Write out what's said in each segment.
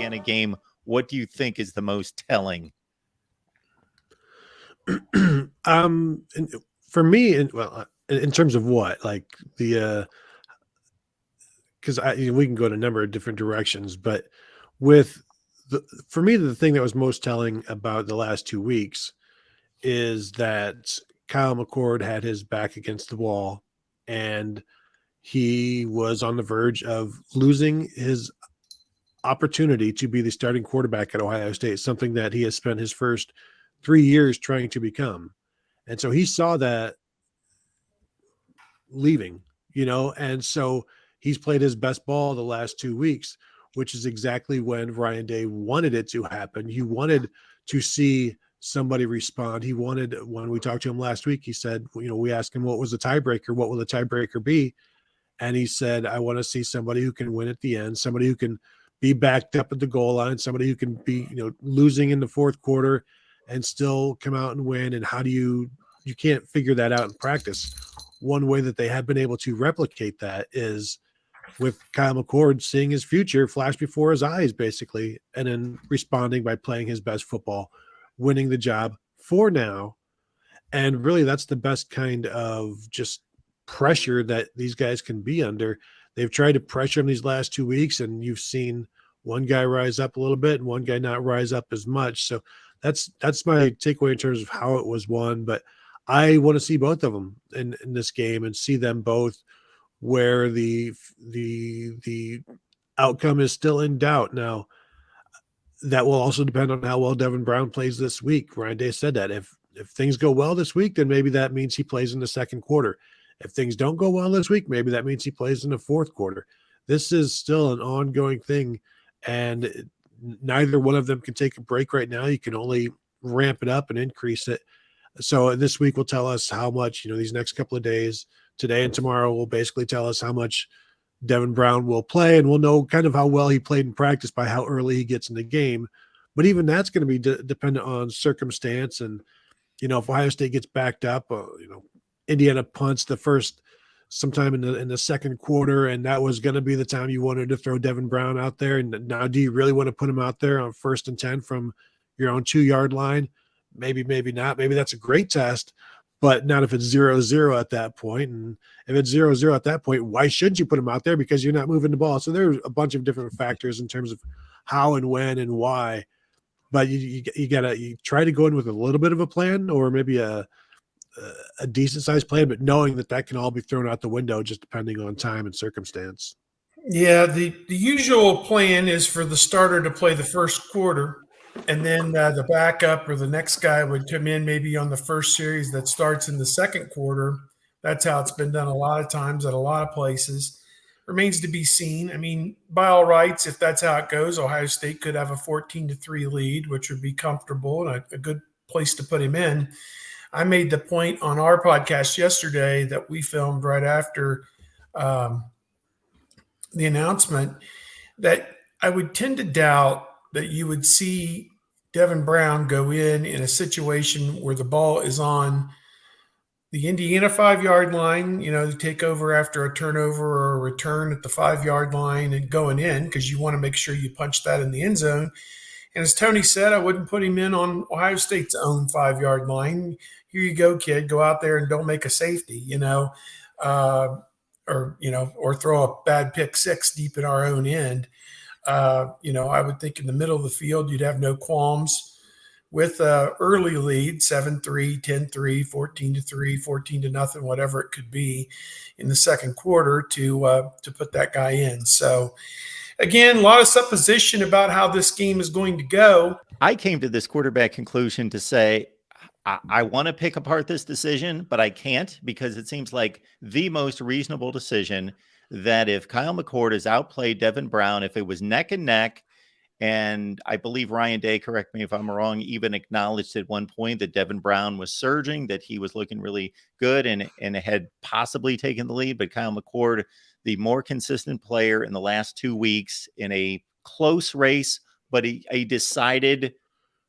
Indiana game, what do you think is the most telling? For me, in terms of what, like the because we can go in a number of different directions, but for me, the thing that was most telling about the last 2 weeks is that Kyle McCord had his back against the wall, and he was on the verge of losing his opportunity to be the starting quarterback at Ohio State, something that he has spent his first 3 years trying to become. And so he saw that leaving, and so he's played his best ball the last 2 weeks, which is exactly when Ryan Day wanted it to happen. He wanted to see somebody respond. He wanted, when we talked to him last week, he said, we asked him what was the tiebreaker, what will the tiebreaker be? And he said, I want to see somebody who can win at the end, somebody who can be backed up at the goal line, somebody who can be, losing in the fourth quarter and still come out and win. And how do you can't figure that out in practice. One way that they have been able to replicate that is with Kyle McCord seeing his future flash before his eyes, basically, and then responding by playing his best football, winning the job for now. And really, that's the best kind of just pressure that these guys can be under. They've tried to pressure him these last 2 weeks, and you've seen one guy rise up a little bit and one guy not rise up as much. So that's my takeaway in terms of how it was won. But I want to see both of them in this game and see them both where the outcome is still in doubt. Now, that will also depend on how well Devin Brown plays this week. Ryan Day said that if things go well this week, then maybe that means he plays in the second quarter. If things don't go well this week, maybe that means he plays in the fourth quarter. This is still an ongoing thing, and neither one of them can take a break right now. You can only ramp it up and increase it. So this week will tell us how much, these next couple of days, today and tomorrow, will basically tell us how much Devin Brown will play, and we'll know kind of how well he played in practice by how early he gets in the game. But even that's going to be dependent on circumstance. And, if Ohio State gets backed up, Indiana punts the first sometime in the second quarter, and that was going to be the time you wanted to throw Devin Brown out there. And now, do you really want to put him out there on 1st and 10 from your own 2-yard line? Maybe, maybe not. Maybe that's a great test, but not if it's 0-0 at that point. And if it's 0-0 at that point, why shouldn't you put him out there? Because you're not moving the ball. So there's a bunch of different factors in terms of how and when and why. But you try to go in with a little bit of a plan, or maybe a decent sized plan, but knowing that can all be thrown out the window just depending on time and circumstance. Yeah, the usual plan is for the starter to play the first quarter, and then the backup or the next guy would come in maybe on the first series that starts in the second quarter. That's how it's been done a lot of times at a lot of places. Remains to be seen. I mean, by all rights, if that's how it goes, Ohio State could have a 14-3 lead, which would be comfortable and a good place to put him in. I made the point on our podcast yesterday that we filmed right after the announcement that I would tend to doubt that you would see Devin Brown go in a situation where the ball is on the Indiana 5-yard line, to take over after a turnover or a return at the 5-yard line and going in, because you want to make sure you punch that in the end zone. And as Tony said, I wouldn't put him in on Ohio State's own 5-yard line. Here you go, kid. Go out there and don't make a safety, or throw a bad pick six deep in our own end. I would think in the middle of the field, you'd have no qualms with an early lead, 7-3, 10-3, 14-3, 14-0, whatever it could be in the second quarter to put that guy in. So, again, a lot of supposition about how this game is going to go. I came to this quarterback conclusion to say, I want to pick apart this decision, but I can't, because it seems like the most reasonable decision that if Kyle McCord has outplayed Devin Brown, if it was neck and neck, and I believe Ryan Day, correct me if I'm wrong, even acknowledged at one point that Devin Brown was surging, that he was looking really good and had possibly taken the lead. But Kyle McCord, the more consistent player in the last 2 weeks in a close race, but a decided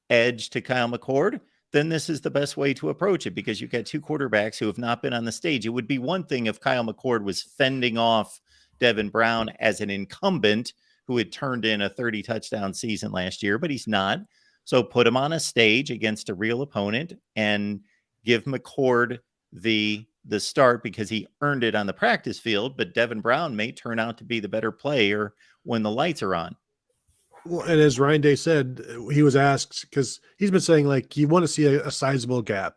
edge to Kyle McCord, then this is the best way to approach it, because you've got two quarterbacks who have not been on the stage. It would be one thing if Kyle McCord was fending off Devin Brown as an incumbent, who had turned in a 30 touchdown season last year, but he's not. So put him on a stage against a real opponent and give McCord the start because he earned it on the practice field, but Devin Brown may turn out to be the better player when the lights are on. Well, and as Ryan Day said, he was asked, because he's been saying like you want to see a sizable gap.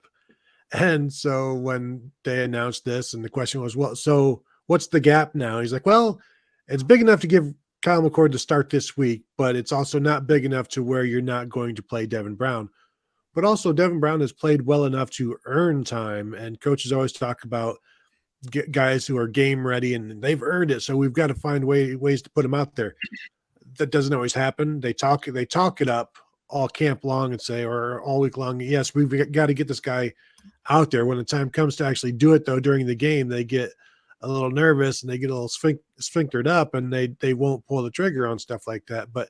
And so when they announced this and the question was, well, so what's the gap now? He's like, well, it's big enough to give Kyle McCord to start this week, but it's also not big enough to where you're not going to play Devin Brown. But also Devin Brown has played well enough to earn time, and coaches always talk about guys who are game ready and they've earned it. So we've got to find ways to put them out there. That doesn't always happen. They talk it up all camp long and say, or all week long, yes, we've got to get this guy out there. When the time comes to actually do it, though, during the game, they get a little nervous and they get a little sphinctered up, and they won't pull the trigger on stuff like that. But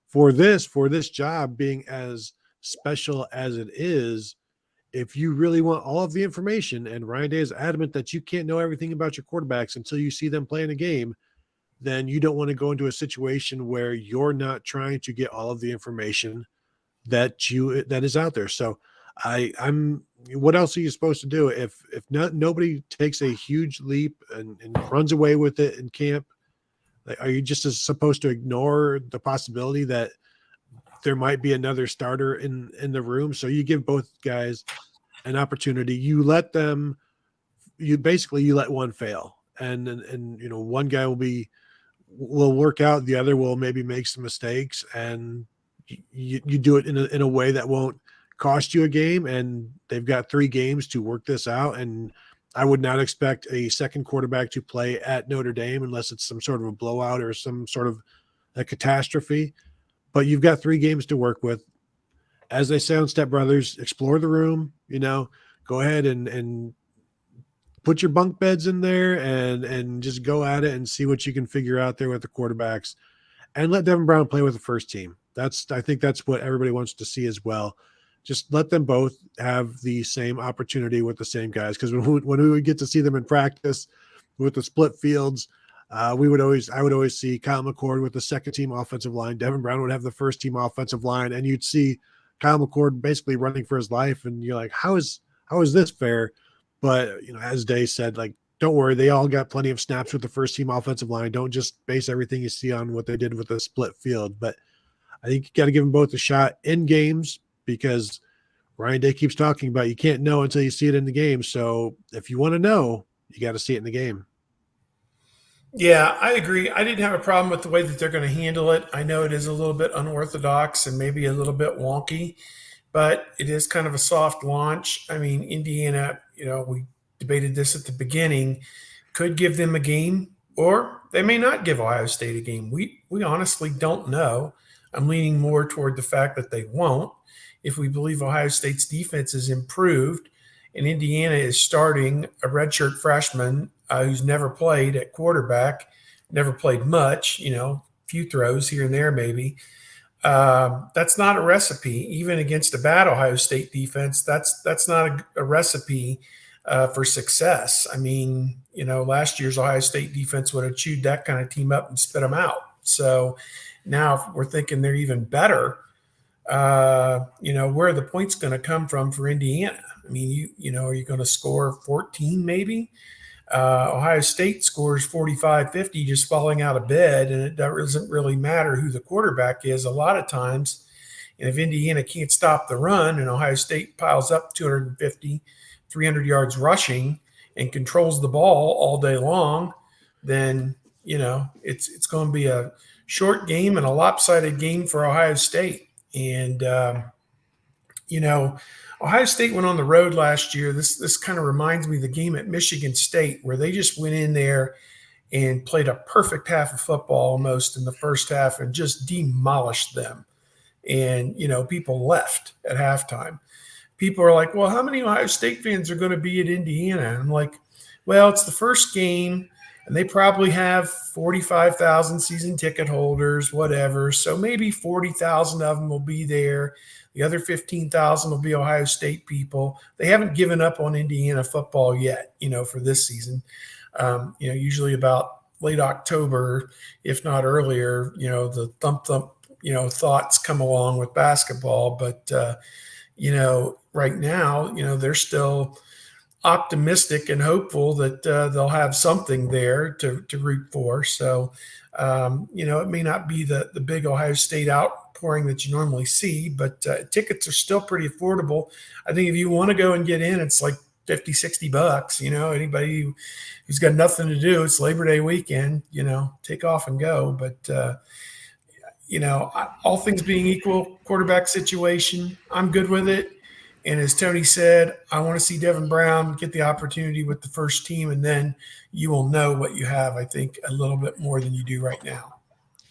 for this job being as special as it is, if you really want all of the information, and Ryan Day is adamant that you can't know everything about your quarterbacks until you see them play in a game, then you don't want to go into a situation where you're not trying to get all of the information that is out there. So I'm what else are you supposed to do if nobody takes a huge leap and runs away with it in camp? Like, are you just supposed to ignore the possibility that there might be another starter in the room? So you give both guys an opportunity. You let one fail, and one guy will work out, the other will maybe make some mistakes, and you do it in a way that won't cost you a game. And they've got 3 games to work this out, and I would not expect a second quarterback to play at Notre Dame unless it's some sort of a blowout or some sort of a catastrophe. But you've got 3 games to work with. As they say on Step Brothers, explore the room, go ahead and put your bunk beds in there and just go at it and see what you can figure out there with the quarterbacks, and let Devin Brown play with the first team. I think that's what everybody wants to see as well. Just let them both have the same opportunity with the same guys. Because when we would get to see them in practice with the split fields, I would always see Kyle McCord with the second team offensive line. Devin Brown would have the first team offensive line, and you'd see Kyle McCord basically running for his life. And you're like, how is this fair? But as Day said, like, don't worry, they all got plenty of snaps with the first team offensive line. Don't just base everything you see on what they did with the split field. But I think you got to give them both a shot in games, because Ryan Day keeps talking about you can't know until you see it in the game. So if you want to know, you got to see it in the game. Yeah, I agree. I didn't have a problem with the way that they're going to handle it. I know it is a little bit unorthodox and maybe a little bit wonky, but it is kind of a soft launch. I mean, Indiana, we debated this at the beginning, could give them a game, or they may not give Ohio State a game. We honestly don't know. I'm leaning more toward the fact that they won't. If we believe Ohio State's defense is improved and Indiana is starting a redshirt freshman who's never played at quarterback, never played much, few throws here and there maybe, that's not a recipe. Even against a bad Ohio State defense, that's not a recipe for success. I mean, last year's Ohio State defense would have chewed that kind of team up and spit them out. So now if we're thinking they're even better, where are the points going to come from for Indiana? I mean, are you going to score 14 maybe? Ohio State scores 45, 50 just falling out of bed, and it doesn't really matter who the quarterback is a lot of times. And if Indiana can't stop the run and Ohio State piles up 250, 300 yards rushing and controls the ball all day long, then, it's going to be a short game and a lopsided game for Ohio State. And, Ohio State went on the road last year. This kind of reminds me of the game at Michigan State, where they just went in there and played a perfect half of football almost in the first half and just demolished them. And, people left at halftime. People are like, well, how many Ohio State fans are going to be at Indiana? And I'm like, well, it's the first game, and they probably have 45,000 season ticket holders, whatever. So maybe 40,000 of them will be there. The other 15,000 will be Ohio State people. They haven't given up on Indiana football yet, for this season. Usually about late October, if not earlier, the thump, thoughts come along with basketball. But, right now, they're still optimistic and hopeful that they'll have something there to root for. So, it may not be the big Ohio State outpouring that you normally see, but tickets are still pretty affordable. I think if you want to go and get in, it's like $50-$60. Anybody who's got nothing to do, it's Labor Day weekend, take off and go. But, all things being equal, quarterback situation, I'm good with it. And as Tony said, I want to see Devin Brown get the opportunity with the first team, and then you will know what you have, I think, a little bit more than you do right now.